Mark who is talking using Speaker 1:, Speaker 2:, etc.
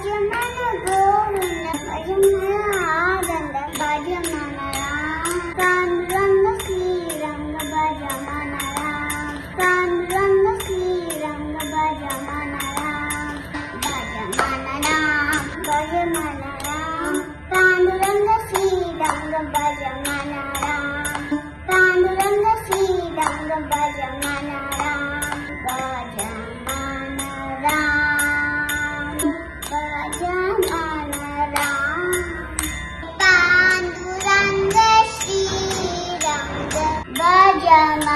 Speaker 1: భజమన Govinda భజమన Ananda భజమన Rama కాండ్రంగ Sriranga భజమన Rama కాండ్రంగ Sriranga భజమన Rama భజమన Rama భజమన Rama కాండ్రంగ Sriranga భజమన Rama కాండ్రంగ Sriranga భజమన Rama భజమన Rama భజమన Rama Panduranga Sriranga భజమన